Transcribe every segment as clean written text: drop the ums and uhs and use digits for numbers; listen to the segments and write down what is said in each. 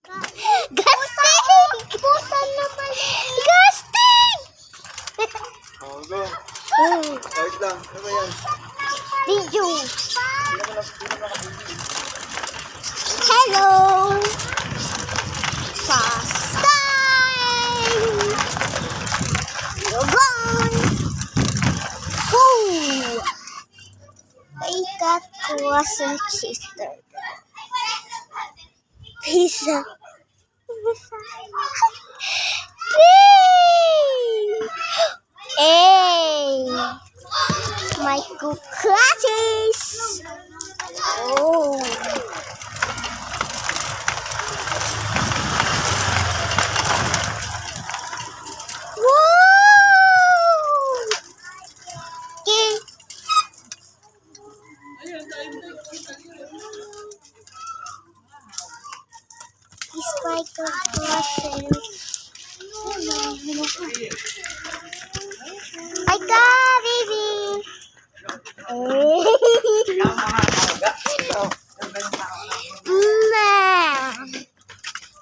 Gasting! Pusan na pala. Gasting! Oh, go. Wait lang. Ano ba yan? Video. Hello! Fast time! You're gone! Woo! I got croissant sister. Pizza. Hey! My cookies! Oh! Woo! Okay. Is my croissant. Ay ka, baby!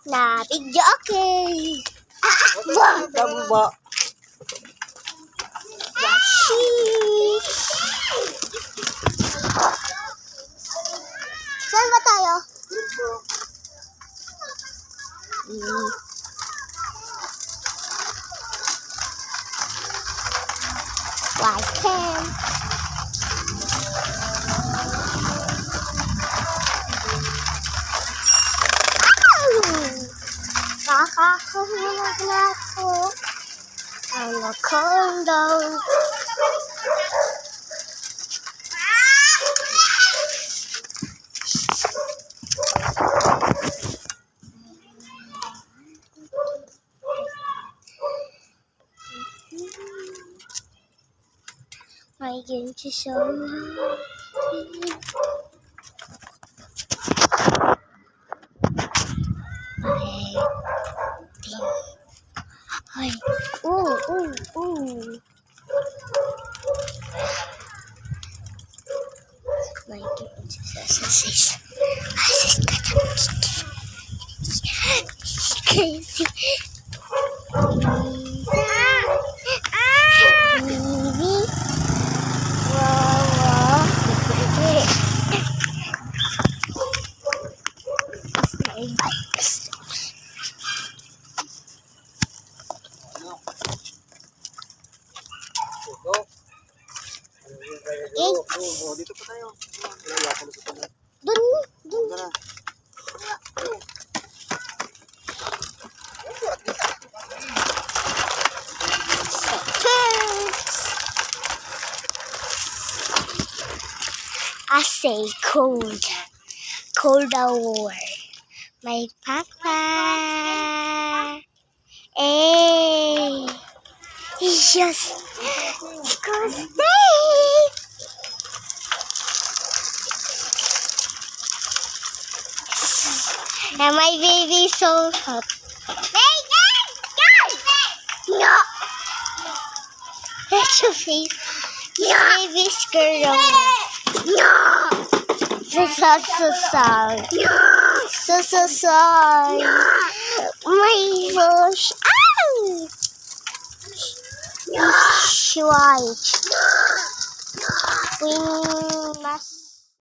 Nabigyo, okay. Tama ba? Sheesh. Saan ba tayo? White tent. Kakahulog na ako. Ang kondo. I get to show you. Ay, My goodness, crazy. Oh, dito pa tayo. Dun. Dito na. I say cold war. My papa. Hey, he's just gonna stay. And my baby is so hot. No. That's your face. Your baby's girl. No. This is so sad. So sad. My gosh. Ow. White. We must.